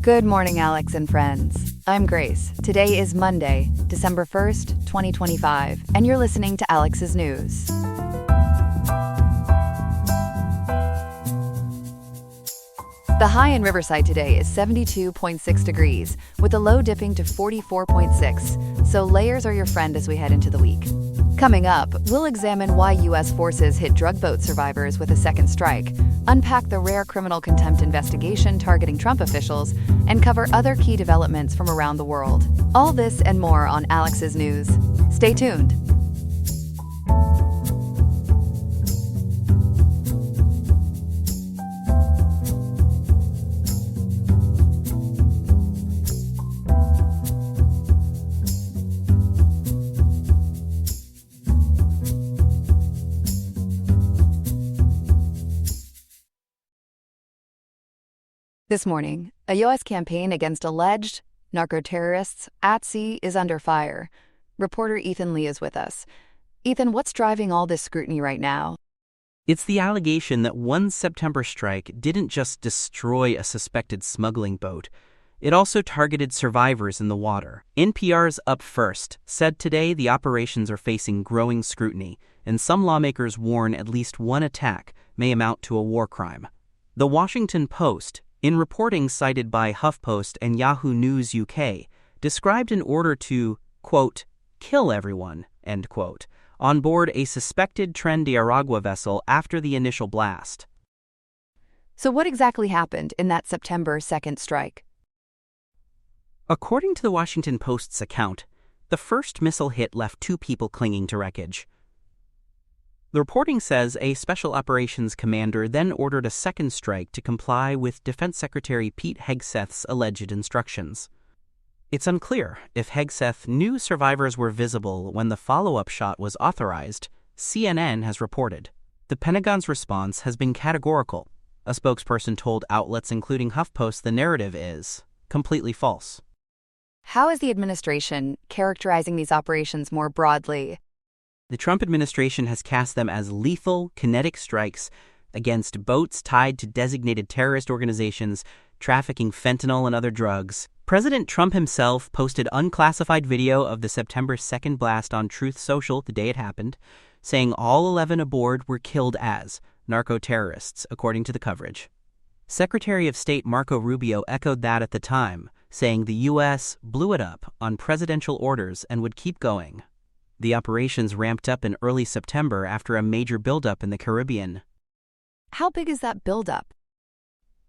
Good morning, Alex and friends. I'm Grace. Today is Monday, December 1st, 2025, and you're listening to Alex's News. The high in Riverside today is 72.6 degrees, with the low dipping to 44.6, so layers are your friend as we head into the week. Coming up, we'll examine why U.S. forces hit drug boat survivors with a second strike, unpack the rare criminal contempt investigation targeting Trump officials, and cover other key developments from around the world. All this and more on Alex's News. Stay tuned. This morning, a U.S. campaign against alleged narco-terrorists at sea is under fire. Reporter Ethan Lee is with us. Ethan, what's driving all this scrutiny right now? It's the allegation that one September strike didn't just destroy a suspected smuggling boat. It also targeted survivors in the water. NPR's Up First said today the operations are facing growing scrutiny, and some lawmakers warn at least one attack may amount to a war crime. The Washington Post, in reporting cited by HuffPost and Yahoo News UK, described an order to, quote, kill everyone, end quote, on board a suspected Tren de Aragua vessel after the initial blast. So what exactly happened in that September 2nd strike? According to the Washington Post's account, the first missile hit left 2 people clinging to wreckage. The reporting says a special operations commander then ordered a second strike to comply with Defense Secretary Pete Hegseth's alleged instructions. It's unclear if Hegseth knew survivors were visible when the follow-up shot was authorized, CNN has reported. The Pentagon's response has been categorical. A spokesperson told outlets including HuffPost the narrative is completely false. How is the administration characterizing these operations more broadly? The Trump administration has cast them as lethal, kinetic strikes against boats tied to designated terrorist organizations trafficking fentanyl and other drugs. President Trump himself posted unclassified video of the September 2nd blast on Truth Social the day it happened, saying all 11 aboard were killed as narco-terrorists, according to the coverage. Secretary of State Marco Rubio echoed that at the time, saying the U.S. blew it up on presidential orders and would keep going. The operations ramped up in early September after a major buildup in the Caribbean. How big is that buildup?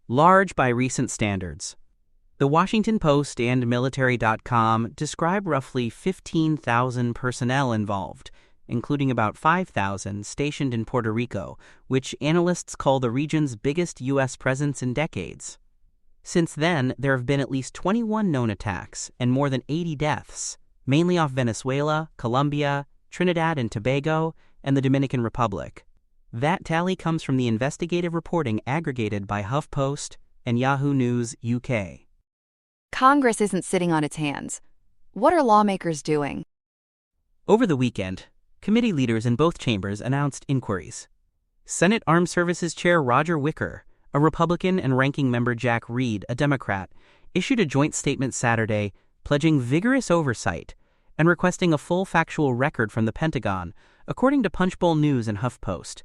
Large by recent standards. The Washington Post and Military.com describe roughly 15,000 personnel involved, including about 5,000 stationed in Puerto Rico, which analysts call the region's biggest U.S. presence in decades. Since then, there have been at least 21 known attacks and more than 80 deaths, mainly off Venezuela, Colombia, Trinidad and Tobago, and the Dominican Republic. That tally comes from the investigative reporting aggregated by HuffPost and Yahoo News UK. Congress isn't sitting on its hands. What are lawmakers doing? Over the weekend, committee leaders in both chambers announced inquiries. Senate Armed Services Chair Roger Wicker, a Republican, and Ranking Member Jack Reed, a Democrat, issued a joint statement Saturday pledging vigorous oversight and requesting a full factual record from the Pentagon, according to Punchbowl News and HuffPost.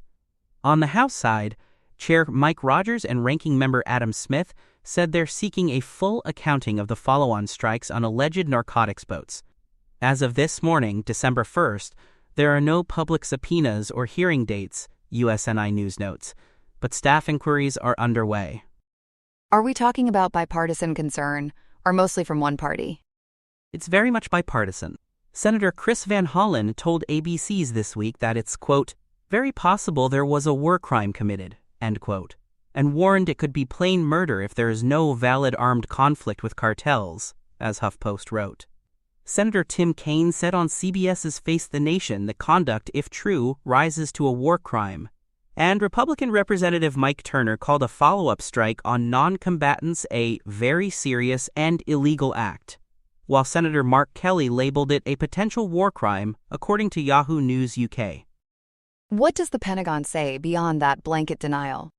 On the House side, Chair Mike Rogers and Ranking Member Adam Smith said they're seeking a full accounting of the follow-on strikes on alleged narcotics boats. As of this morning, December 1st, there are no public subpoenas or hearing dates, USNI News notes, but staff inquiries are underway. Are we talking about bipartisan concern, or mostly from one party? It's very much bipartisan. Senator Chris Van Hollen told ABC's this week that it's, quote, very possible there was a war crime committed, end quote, and warned it could be plain murder if there is no valid armed conflict with cartels, as HuffPost wrote. Senator Tim Kaine said on CBS's Face the Nation the conduct, if true, rises to a war crime. And Republican Representative Mike Turner called a follow-up strike on non-combatants a very serious and illegal act, while Senator Mark Kelly labeled it a potential war crime, according to Yahoo News UK. What does the Pentagon say beyond that blanket denial?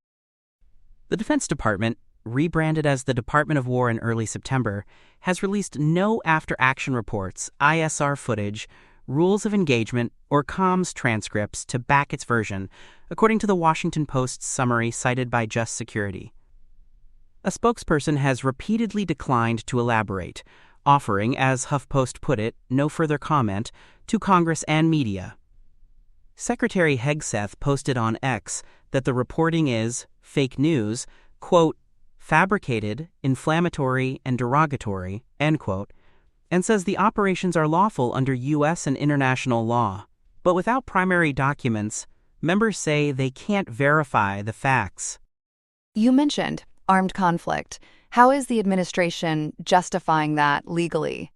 The Defense Department, rebranded as the Department of War in early September, has released no after-action reports, ISR footage, rules of engagement, or comms transcripts to back its version, according to the Washington Post's summary cited by Just Security. A spokesperson has repeatedly declined to elaborate, offering, as HuffPost put it, no further comment to Congress and media. Secretary Hegseth posted on X that the reporting is fake news, quote, fabricated, inflammatory, and derogatory, end quote, and says the operations are lawful under U.S. and international law. But without primary documents, members say they can't verify the facts. You mentioned armed conflict. How is the administration justifying that legally?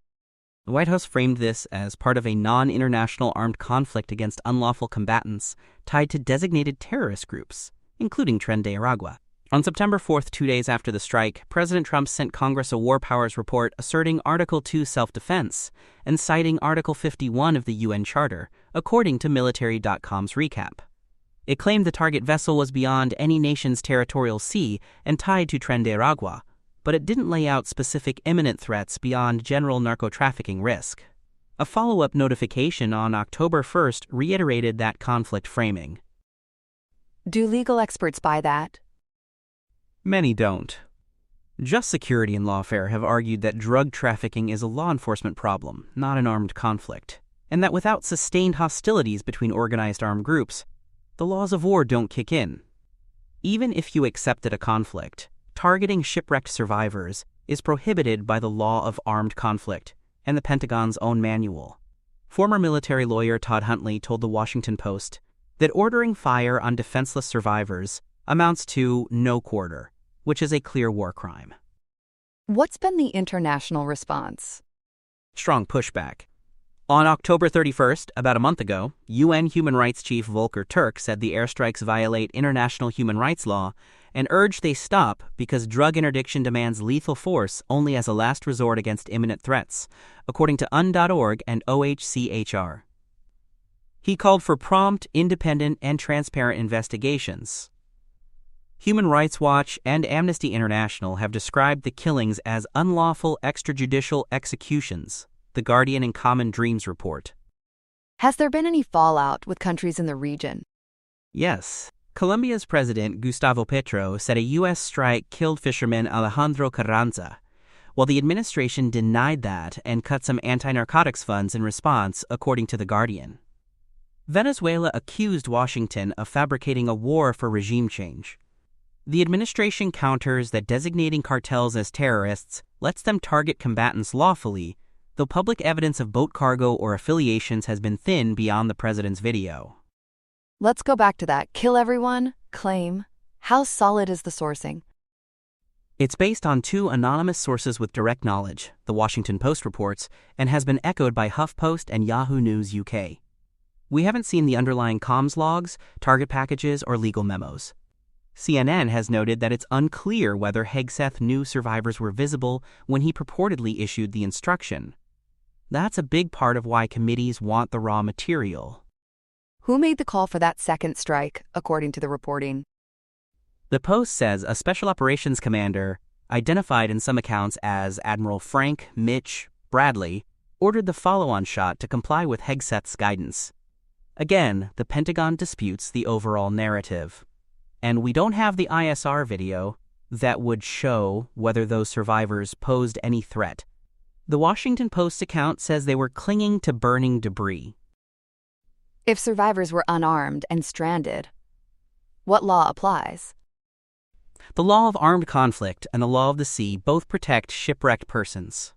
The White House framed this as part of a non-international armed conflict against unlawful combatants tied to designated terrorist groups, including Tren de Aragua. On September 4th, 2 days after the strike, President Trump sent Congress a war powers report asserting Article 2 self-defense and citing Article 51 of the UN Charter, according to Military.com's recap. It claimed the target vessel was beyond any nation's territorial sea and tied to Tren de Aragua, but it didn't lay out specific imminent threats beyond general narco-trafficking risk. A follow-up notification on October 1st reiterated that conflict framing. Do legal experts buy that? Many don't. Just Security and Lawfare have argued that drug trafficking is a law enforcement problem, not an armed conflict, and that without sustained hostilities between organized armed groups, the laws of war don't kick in. Even if you accepted a conflict, targeting shipwrecked survivors is prohibited by the law of armed conflict and the Pentagon's own manual. Former military lawyer Todd Huntley told the Washington Post that ordering fire on defenseless survivors amounts to no quarter, which is a clear war crime. What's been the international response? Strong pushback. On October 31st, about a month ago, UN Human Rights Chief Volker Turk said the airstrikes violate international human rights law and urged they stop because drug interdiction demands lethal force only as a last resort against imminent threats, according to UN.org and OHCHR. He called for prompt, independent, and transparent investigations. Human Rights Watch and Amnesty International have described the killings as unlawful extrajudicial executions, The Guardian and Common Dreams report. Has there been any fallout with countries in the region? Yes. Colombia's president, Gustavo Petro, said a U.S. strike killed fisherman Alejandro Carranza, while the administration denied that and cut some anti-narcotics funds in response, according to The Guardian. Venezuela accused Washington of fabricating a war for regime change. The administration counters that designating cartels as terrorists lets them target combatants lawfully, though public evidence of boat cargo or affiliations has been thin beyond the president's video. Let's go back to that kill everyone claim. How solid is the sourcing? It's based on two anonymous sources with direct knowledge, the Washington Post reports, and has been echoed by HuffPost and Yahoo News UK. We haven't seen the underlying comms logs, target packages, or legal memos. CNN has noted that it's unclear whether Hegseth knew survivors were visible when he purportedly issued the instruction. That's a big part of why committees want the raw material. Who made the call for that second strike, according to the reporting? The Post says a special operations commander, identified in some accounts as Admiral Frank Mitch Bradley, ordered the follow-on shot to comply with Hegseth's guidance. Again, the Pentagon disputes the overall narrative. And we don't have the ISR video that would show whether those survivors posed any threat. The Washington Post account says they were clinging to burning debris. If survivors were unarmed and stranded, what law applies? The law of armed conflict and the law of the sea both protect shipwrecked persons.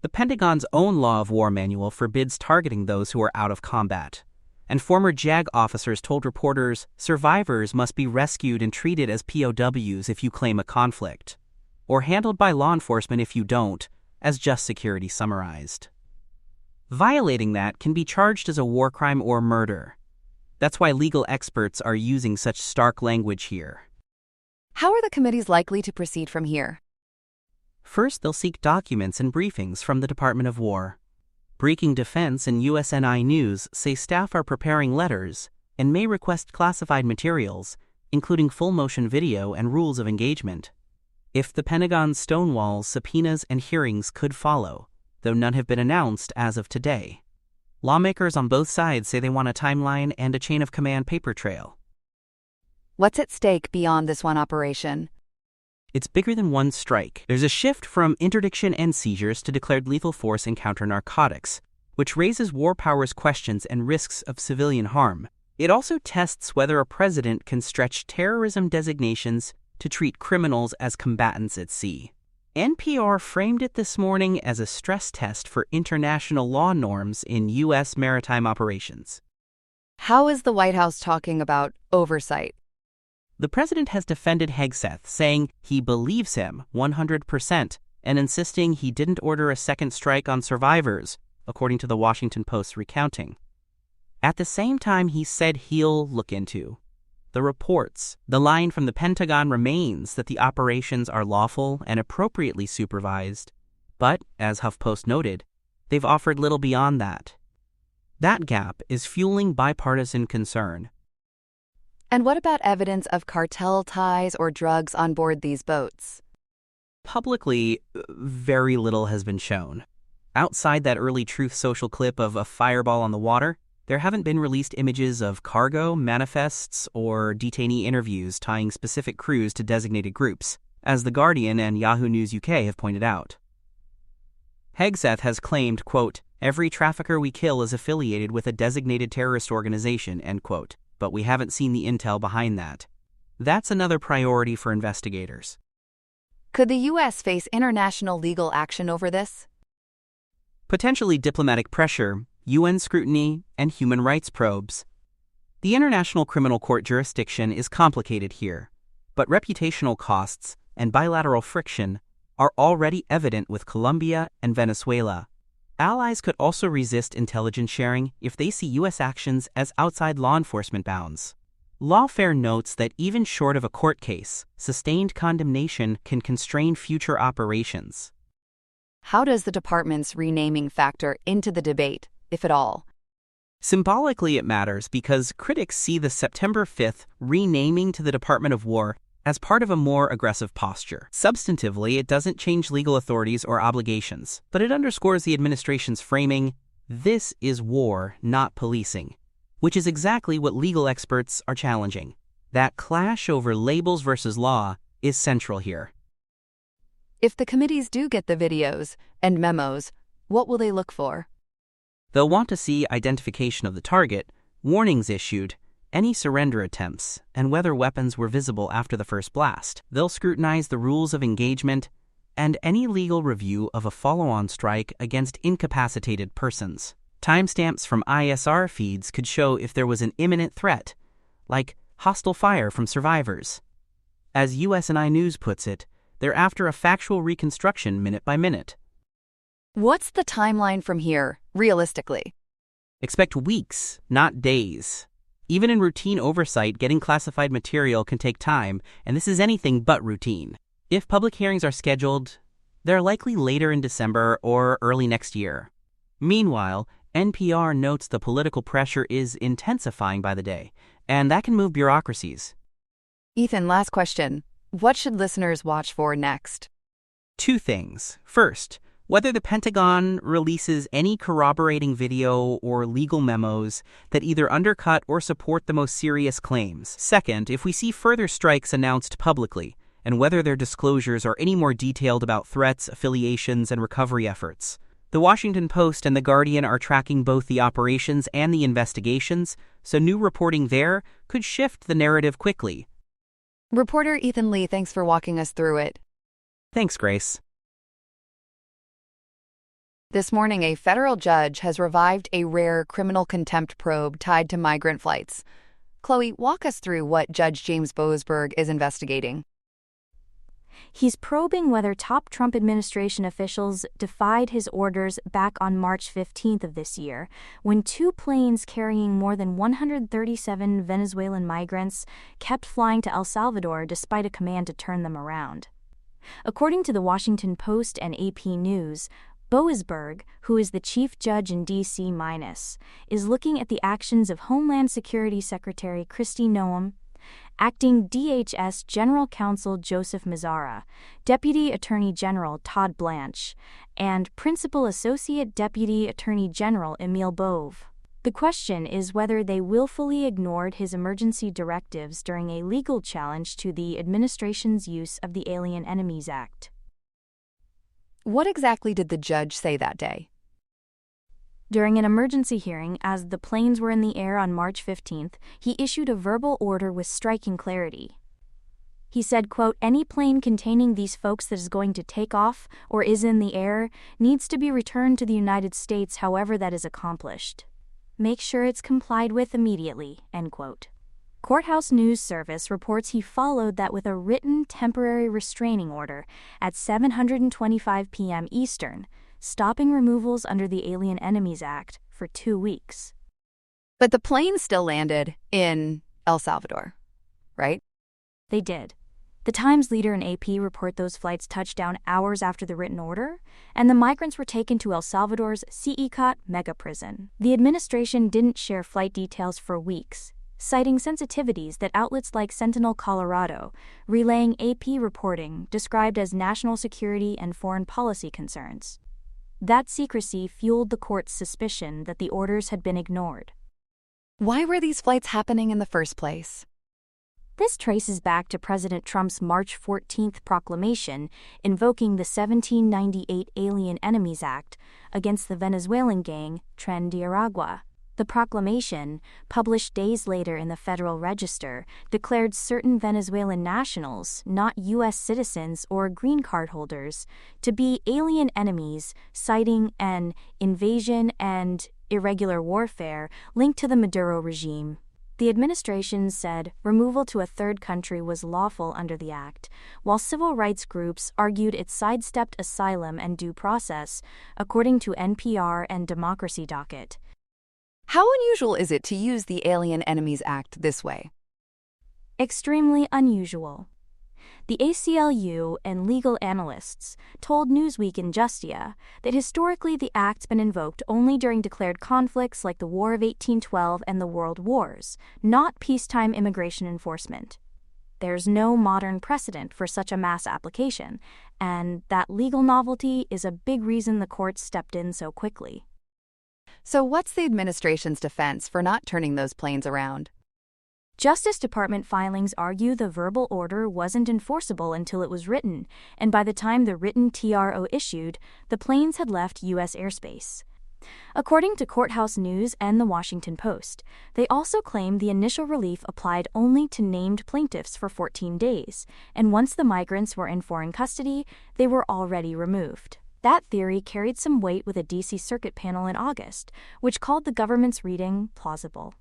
The Pentagon's own law of war manual forbids targeting those who are out of combat, and former JAG officers told reporters survivors must be rescued and treated as POWs if you claim a conflict, or handled by law enforcement if you don't, as Just Security summarized. Violating that can be charged as a war crime or murder. That's why legal experts are using such stark language here. How are the committees likely to proceed from here? First, they'll seek documents and briefings from the Department of War. Breaking Defense and USNI News say staff are preparing letters and may request classified materials, including full-motion video and rules of engagement. If the Pentagon stonewalls, subpoenas and hearings could follow, though none have been announced as of today. Lawmakers on both sides say they want a timeline and a chain of command paper trail. What's at stake beyond this one operation? It's bigger than one strike. There's a shift from interdiction and seizures to declared lethal force and counter-narcotics, which raises war powers questions and risks of civilian harm. It also tests whether a president can stretch terrorism designations to treat criminals as combatants at sea. NPR framed it this morning as a stress test for international law norms in U.S. maritime operations. How is the White House talking about oversight? The president has defended Hegseth, saying he believes him 100% and insisting he didn't order a second strike on survivors, according to the Washington Post's recounting. At the same time, he said he'll look into the reports. The line from the Pentagon remains that the operations are lawful and appropriately supervised, but, as HuffPost noted, they've offered little beyond that. That gap is fueling bipartisan concern. And what about evidence of cartel ties or drugs on board these boats? Publicly, very little has been shown. Outside that early Truth Social clip of a fireball on the water, there haven't been released images of cargo, manifests, or detainee interviews tying specific crews to designated groups, as The Guardian and Yahoo News UK have pointed out. Hegseth has claimed, quote, "Every trafficker we kill is affiliated with a designated terrorist organization," end quote, but we haven't seen the intel behind that. That's another priority for investigators. Could the U.S. face international legal action over this? Potentially diplomatic pressure, UN scrutiny, and human rights probes. The International Criminal Court jurisdiction is complicated here, but reputational costs and bilateral friction are already evident with Colombia and Venezuela. Allies could also resist intelligence sharing if they see U.S. actions as outside law enforcement bounds. Lawfare notes that even short of a court case, sustained condemnation can constrain future operations. How does the department's renaming factor into the debate, if at all? Symbolically, it matters because critics see the September 5th renaming to the Department of War as part of a more aggressive posture. Substantively, it doesn't change legal authorities or obligations, but it underscores the administration's framing, "This is war, not policing," which is exactly what legal experts are challenging. That clash over labels versus law is central here. If the committees do get the videos and memos, what will they look for? They'll want to see identification of the target, warnings issued, any surrender attempts, and whether weapons were visible after the first blast. They'll scrutinize the rules of engagement and any legal review of a follow-on strike against incapacitated persons. Timestamps from ISR feeds could show if there was an imminent threat, like hostile fire from survivors. As USNI News puts it, they're after a factual reconstruction minute by minute. What's the timeline from here, realistically? Expect weeks, not days. Even in routine oversight, getting classified material can take time, and this is anything but routine. If public hearings are scheduled, they're likely later in December or early next year. Meanwhile, NPR notes the political pressure is intensifying by the day, and that can move bureaucracies. Ethan, last question. What should listeners watch for next? Two things. First, whether the Pentagon releases any corroborating video or legal memos that either undercut or support the most serious claims. Second, if we see further strikes announced publicly, and whether their disclosures are any more detailed about threats, affiliations, and recovery efforts. The Washington Post and The Guardian are tracking both the operations and the investigations, so new reporting there could shift the narrative quickly. Reporter Ethan Lee, thanks for walking us through it. Thanks, Grace. This morning, a federal judge has revived a rare criminal contempt probe tied to migrant flights. Chloe, walk us through what Judge James Boasberg is investigating. He's probing whether top Trump administration officials defied his orders back on March 15th of this year, when two planes carrying more than 137 Venezuelan migrants kept flying to El Salvador despite a command to turn them around. According to the Washington Post and AP News, Boasberg, who is the chief judge in D.C., is looking at the actions of Homeland Security Secretary Kristi Noem, Acting DHS General Counsel Joseph Mazzara, Deputy Attorney General Todd Blanche, and Principal Associate Deputy Attorney General Emile Bove. The question is whether they willfully ignored his emergency directives during a legal challenge to the administration's use of the Alien Enemies Act. What exactly did the judge say that day? During an emergency hearing, as the planes were in the air on March 15th, he issued a verbal order with striking clarity. He said, quote, "Any plane containing these folks that is going to take off or is in the air needs to be returned to the United States however that is accomplished. Make sure it's complied with immediately," end quote. Courthouse News Service reports he followed that with a written temporary restraining order at 7:25 p.m. Eastern, stopping removals under the Alien Enemies Act for 2 weeks. But the plane still landed in El Salvador, right? They did. The Times leader and AP report those flights touched down hours after the written order, and the migrants were taken to El Salvador's CECOT mega prison. The administration didn't share flight details for weeks, citing sensitivities that outlets like Sentinel Colorado, relaying AP reporting described as national security and foreign policy concerns. That secrecy fueled the court's suspicion that the orders had been ignored. Why were these flights happening in the first place? This traces back to President Trump's March 14th proclamation invoking the 1798 Alien Enemies Act against the Venezuelan gang Tren de Aragua. The proclamation, published days later in the Federal Register, declared certain Venezuelan nationals, not U.S. citizens or green card holders, to be alien enemies, citing an invasion and irregular warfare linked to the Maduro regime. The administration said removal to a third country was lawful under the act, while civil rights groups argued it sidestepped asylum and due process, according to NPR and Democracy Docket. How unusual is it to use the Alien Enemies Act this way? Extremely unusual. The ACLU and legal analysts told Newsweek and Justia that historically the act's been invoked only during declared conflicts like the War of 1812 and the World Wars, not peacetime immigration enforcement. There's no modern precedent for such a mass application, and that legal novelty is a big reason the courts stepped in so quickly. So what's the administration's defense for not turning those planes around? Justice Department filings argue the verbal order wasn't enforceable until it was written, and by the time the written TRO issued, the planes had left U.S. airspace. According to Courthouse News and The Washington Post, they also claim the initial relief applied only to named plaintiffs for 14 days, and once the migrants were in foreign custody, they were already removed. That theory carried some weight with a D.C. Circuit panel in August, which called the government's reading plausible.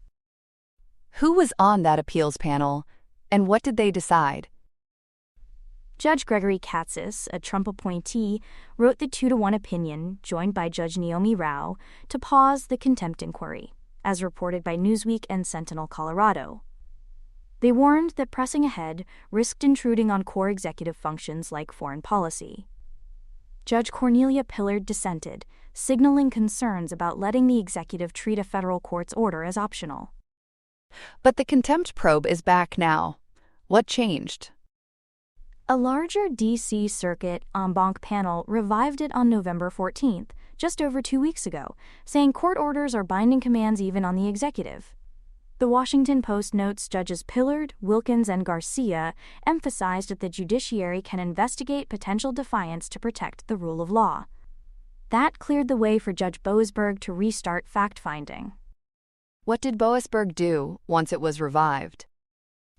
Who was on that appeals panel, and what did they decide? Judge Gregory Katsas, a Trump appointee, wrote the 2-1 opinion, joined by Judge Naomi Rao, to pause the contempt inquiry, as reported by Newsweek and Sentinel Colorado. They warned that pressing ahead risked intruding on core executive functions like foreign policy. Judge Cornelia Pillard dissented, signaling concerns about letting the executive treat a federal court's order as optional. But the contempt probe is back now. What changed? A larger D.C. Circuit en banc panel revived it on November 14th, just over 2 weeks ago, saying court orders are binding commands even on the executive. The Washington Post notes Judges Pillard, Wilkins, and Garcia emphasized that the judiciary can investigate potential defiance to protect the rule of law. That cleared the way for Judge Boasberg to restart fact-finding. What did Boasberg do once it was revived?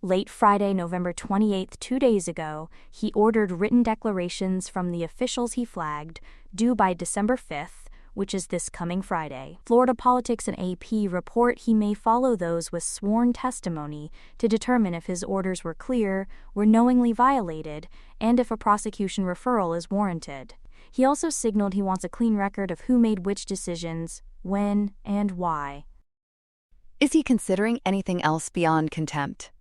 Late Friday, November 28th, 2 days ago, he ordered written declarations from the officials he flagged, due by December 5th, which is this coming Friday. Florida Politics and AP report he may follow those with sworn testimony to determine if his orders were clear, were knowingly violated, and if a prosecution referral is warranted. He also signaled he wants a clean record of who made which decisions, when, and why. Is he considering anything else beyond contempt?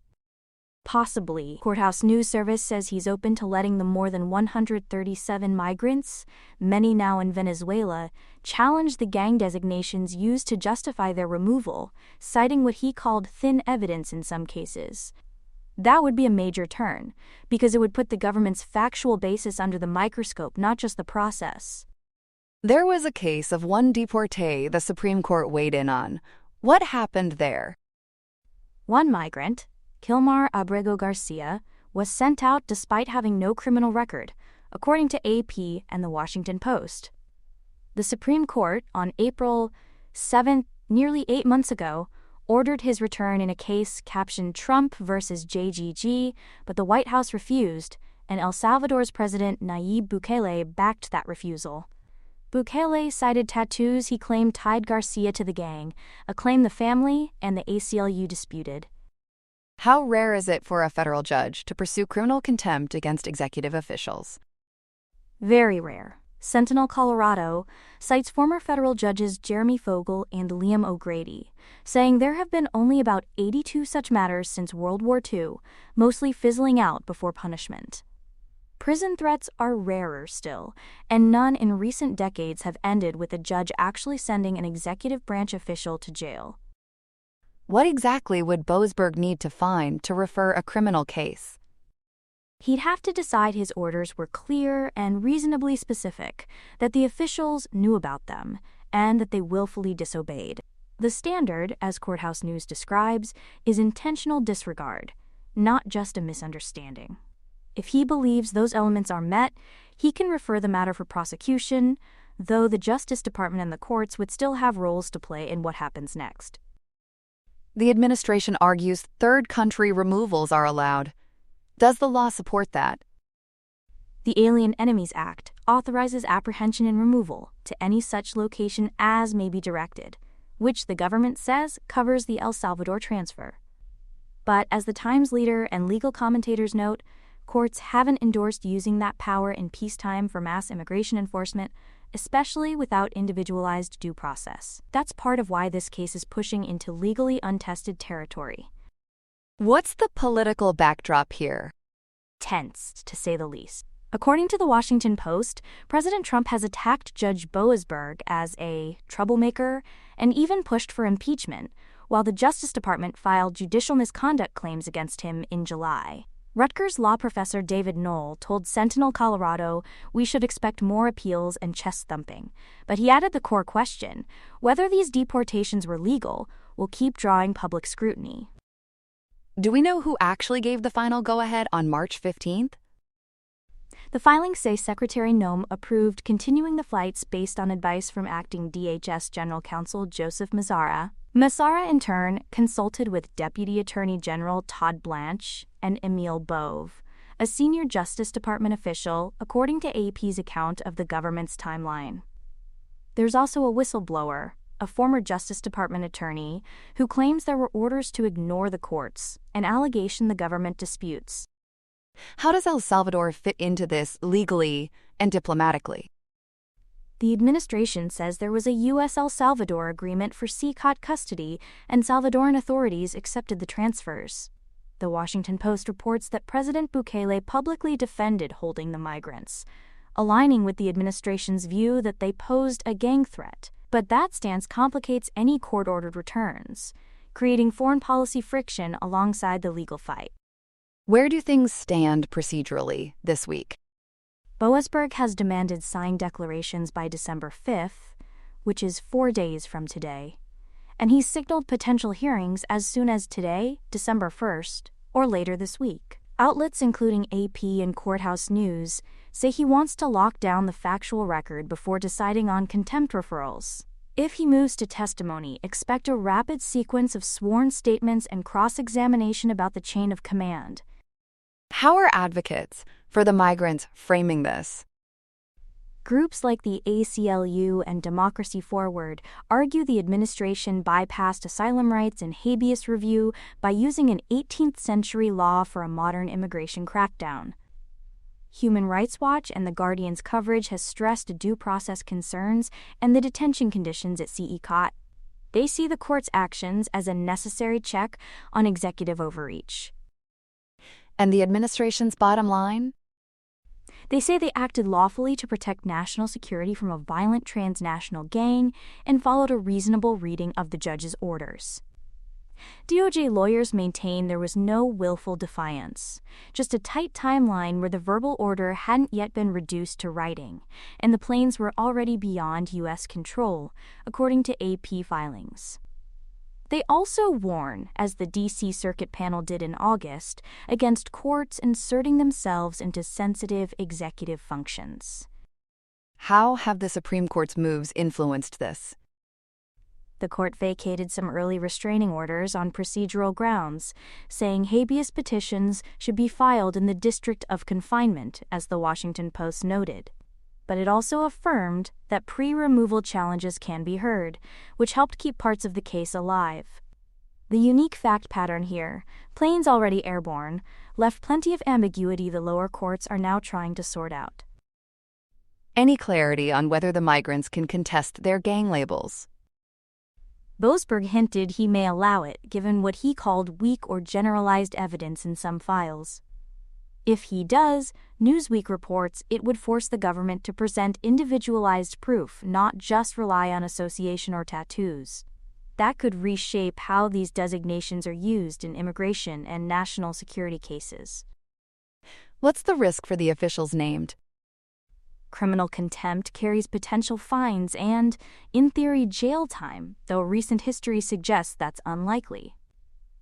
Possibly. Courthouse News Service says he's open to letting the more than 137 migrants, many now in Venezuela, challenge the gang designations used to justify their removal, citing what he called thin evidence in some cases. That would be a major turn, because it would put the government's factual basis under the microscope, not just the process. There was a case of one deportee the Supreme Court weighed in on. What happened there? One migrant, Kilmar Abrego Garcia, was sent out despite having no criminal record, according to AP and the Washington Post. The Supreme Court, on April 7, nearly 8 months ago, ordered his return in a case captioned Trump versus JGG, but the White House refused, and El Salvador's President Nayib Bukele backed that refusal. Bukele cited tattoos he claimed tied Garcia to the gang, a claim the family and the ACLU disputed. How rare is it for a federal judge to pursue criminal contempt against executive officials? Very rare. Sentinel, Colorado, cites former federal judges Jeremy Fogel and Liam O'Grady, saying there have been only about 82 such matters since World War II, mostly fizzling out before punishment. Prison threats are rarer still, and none in recent decades have ended with a judge actually sending an executive branch official to jail. What exactly would Boasberg need to find to refer a criminal case? He'd have to decide his orders were clear and reasonably specific, that the officials knew about them, and that they willfully disobeyed. The standard, as Courthouse News describes, is intentional disregard, not just a misunderstanding. If he believes those elements are met, he can refer the matter for prosecution, though the Justice Department and the courts would still have roles to play in what happens next. The administration argues third country removals are allowed. Does the law support that? The Alien Enemies Act authorizes apprehension and removal to any such location as may be directed, which the government says covers the El Salvador transfer. But as the Times leader and legal commentators note, courts haven't endorsed using that power in peacetime for mass immigration enforcement, especially without individualized due process. That's part of why this case is pushing into legally untested territory. What's the political backdrop here? Tense, to say the least. According to the Washington Post, President Trump has attacked Judge Boasberg as a troublemaker and even pushed for impeachment, while the Justice Department filed judicial misconduct claims against him in July. Rutgers law professor David Knoll told Sentinel, Colorado, we should expect more appeals and chest thumping. But he added the core question, whether these deportations were legal, will keep drawing public scrutiny. Do we know who actually gave the final go-ahead on March 15th? The filings say Secretary Noem approved continuing the flights based on advice from acting DHS General Counsel Joseph Mazzara. Mazzara, in turn, consulted with Deputy Attorney General Todd Blanche and Emil Bove, a senior Justice Department official, according to AP's account of the government's timeline. There's also a whistleblower, a former Justice Department attorney, who claims there were orders to ignore the courts, an allegation the government disputes. How does El Salvador fit into this legally and diplomatically? The administration says there was a U.S.-El Salvador agreement for CCOT custody, and Salvadoran authorities accepted the transfers. The Washington Post reports that President Bukele publicly defended holding the migrants, aligning with the administration's view that they posed a gang threat. But that stance complicates any court-ordered returns, creating foreign policy friction alongside the legal fight. Where do things stand procedurally this week? Boasberg has demanded signed declarations by December 5th, which is 4 days from today, and he's signaled potential hearings as soon as today, December 1st, or later this week. Outlets including AP and Courthouse News say he wants to lock down the factual record before deciding on contempt referrals. If he moves to testimony, expect a rapid sequence of sworn statements and cross-examination about the chain of command. How are advocates for the migrants framing this? Groups like the ACLU and Democracy Forward argue the administration bypassed asylum rights and habeas review by using an 18th-century law for a modern immigration crackdown. Human Rights Watch and The Guardian's coverage has stressed due process concerns and the detention conditions at CECOT. They see the court's actions as a necessary check on executive overreach. And the administration's bottom line? They say they acted lawfully to protect national security from a violent transnational gang and followed a reasonable reading of the judge's orders. DOJ lawyers maintain there was no willful defiance, just a tight timeline where the verbal order hadn't yet been reduced to writing, and the planes were already beyond U.S. control, according to AP filings. They also warn, as the D.C. Circuit panel did in August, against courts inserting themselves into sensitive executive functions. How have the Supreme Court's moves influenced this? The court vacated some early restraining orders on procedural grounds, saying habeas petitions should be filed in the District of Confinement, as the Washington Post noted. But it also affirmed that pre-removal challenges can be heard, which helped keep parts of the case alive. The unique fact pattern here, planes already airborne, left plenty of ambiguity the lower courts are now trying to sort out. Any clarity on whether the migrants can contest their gang labels? Boasberg hinted he may allow it, given what he called weak or generalized evidence in some files. If he does, Newsweek reports it would force the government to present individualized proof, not just rely on association or tattoos. That could reshape how these designations are used in immigration and national security cases. What's the risk for the officials named? Criminal contempt carries potential fines and, in theory, jail time, though recent history suggests that's unlikely.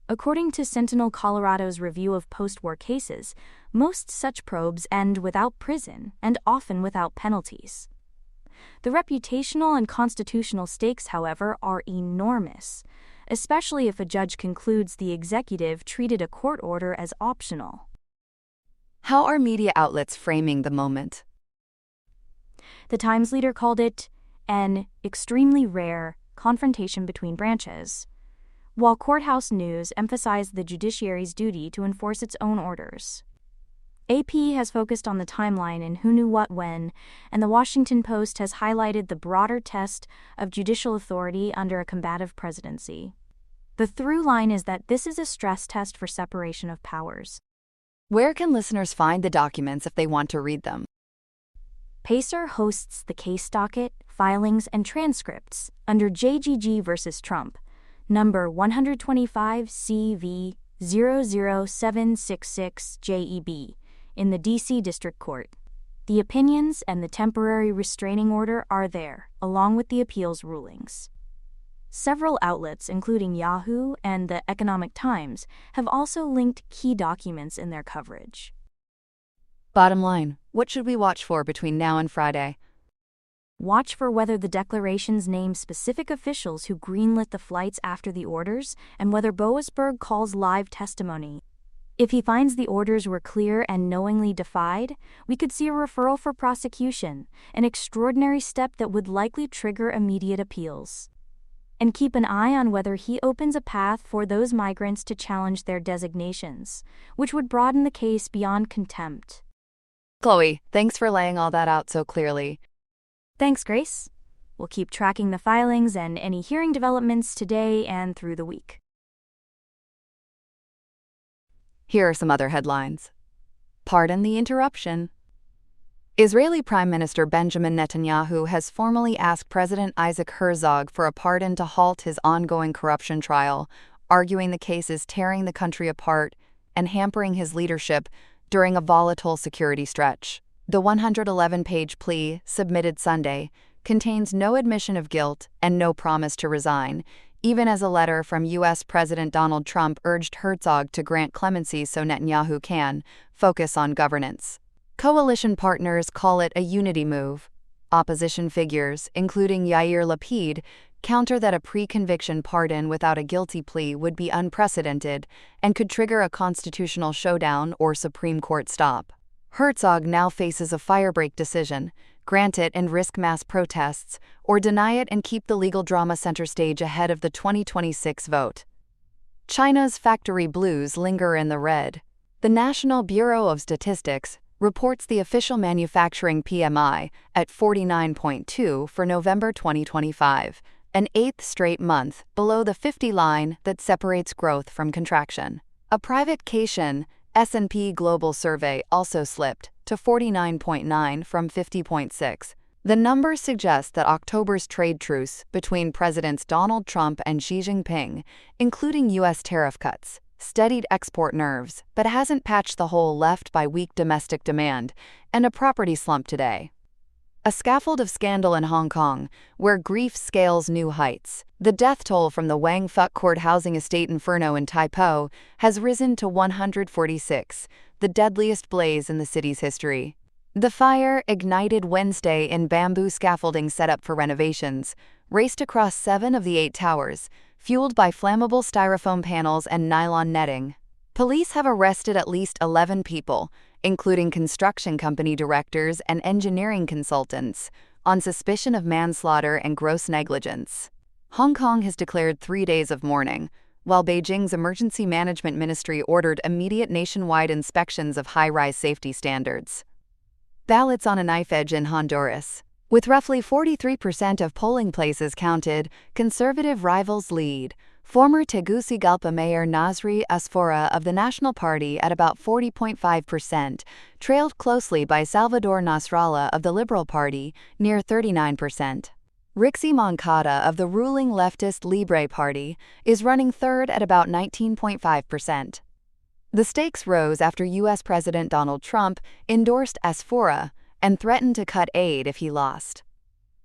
According to Sentinel Colorado's review of post-war cases, most such probes end without prison and often without penalties. The reputational and constitutional stakes, however, are enormous, especially if a judge concludes the executive treated a court order as optional. How are media outlets framing the moment? The Times leader called it an extremely rare confrontation between branches, while Courthouse News emphasized the judiciary's duty to enforce its own orders. AP has focused on the timeline and who knew what when, and the Washington Post has highlighted the broader test of judicial authority under a combative presidency. The through line is that this is a stress test for separation of powers. Where can listeners find the documents if they want to read them? Pacer hosts the case docket, filings, and transcripts under JGG versus Trump, number 125 CV 00766 JEB, in the D.C. District Court. The opinions and the temporary restraining order are there, along with the appeals rulings. Several outlets, including Yahoo and the Economic Times, have also linked key documents in their coverage. Bottom line, what should we watch for between now and Friday? Watch for whether the declarations name specific officials who greenlit the flights after the orders and whether Boasberg calls live testimony. If he finds the orders were clear and knowingly defied, we could see a referral for prosecution, an extraordinary step that would likely trigger immediate appeals. And keep an eye on whether he opens a path for those migrants to challenge their designations, which would broaden the case beyond contempt. Chloe, thanks for laying all that out so clearly. Thanks, Grace. We'll keep tracking the filings and any hearing developments today and through the week. Here are some other headlines. Pardon the interruption. Israeli Prime Minister Benjamin Netanyahu has formally asked President Isaac Herzog for a pardon to halt his ongoing corruption trial, arguing the case is tearing the country apart and hampering his leadership during a volatile security stretch. The 111-page plea, submitted Sunday, contains no admission of guilt and no promise to resign, even as a letter from U.S. President Donald Trump urged Herzog to grant clemency so Netanyahu can focus on governance. Coalition partners call it a unity move. Opposition figures, including Yair Lapid, counter that a pre-conviction pardon without a guilty plea would be unprecedented and could trigger a constitutional showdown or Supreme Court stop. Herzog now faces a firebreak decision: grant it and risk mass protests, or deny it and keep the legal drama center stage ahead of the 2026 vote. China's factory blues linger in the red. The National Bureau of Statistics reports the official manufacturing PMI at 49.2 for November 2025, an eighth straight month below the 50 line that separates growth from contraction. A private Caixin S&P Global survey also slipped to 49.9 from 50.6. The numbers suggest that October's trade truce between Presidents Donald Trump and Xi Jinping, including U.S. tariff cuts, steadied export nerves but hasn't patched the hole left by weak domestic demand and a property slump today. A scaffold of scandal in Hong Kong, where grief scales new heights. The death toll from the Wang Fuk Court housing estate inferno in Tai Po has risen to 146, the deadliest blaze in the city's history. The fire, ignited Wednesday in bamboo scaffolding set up for renovations, raced across 7 of the 8 towers, fueled by flammable styrofoam panels and nylon netting. Police have arrested at least 11 people, including construction company directors and engineering consultants, on suspicion of manslaughter and gross negligence. Hong Kong has declared 3 days of mourning, while Beijing's Emergency Management Ministry ordered immediate nationwide inspections of high-rise safety standards. Ballots on a knife edge in Honduras. With roughly 43% of polling places counted, conservative rivals lead. Former Tegucigalpa Mayor Nasri Asfora of the National Party at about 40.5%, trailed closely by Salvador Nasrallah of the Liberal Party, near 39%. Rixi Moncada of the ruling leftist Libre Party is running third at about 19.5%. The stakes rose after U.S. President Donald Trump endorsed Asfora and threatened to cut aid if he lost.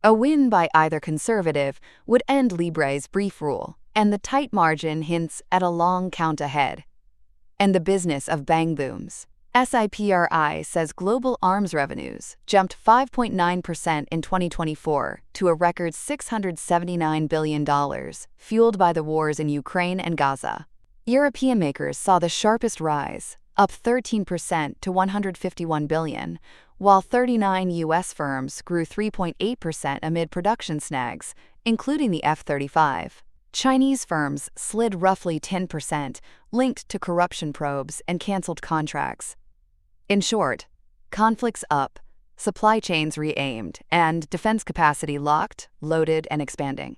A win by either conservative would end Libre's brief rule, and the tight margin hints at a long count ahead. And the business of bang booms. SIPRI says global arms revenues jumped 5.9% in 2024 to a record $679 billion, fueled by the wars in Ukraine and Gaza. European makers saw the sharpest rise, up 13% to $151 billion, while 39 U.S. firms grew 3.8% amid production snags, including the F-35. Chinese firms slid roughly 10%, linked to corruption probes and canceled contracts. In short, conflicts up, supply chains re-aimed, and defense capacity locked, loaded, and expanding.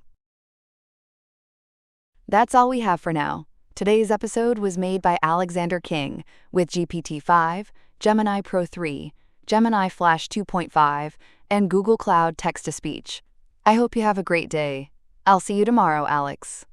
That's all we have for now. Today's episode was made by Alexander King with GPT-5, Gemini Pro 3, Gemini Flash 2.5, and Google Cloud Text-to-Speech. I hope you have a great day. I'll see you tomorrow, Alex.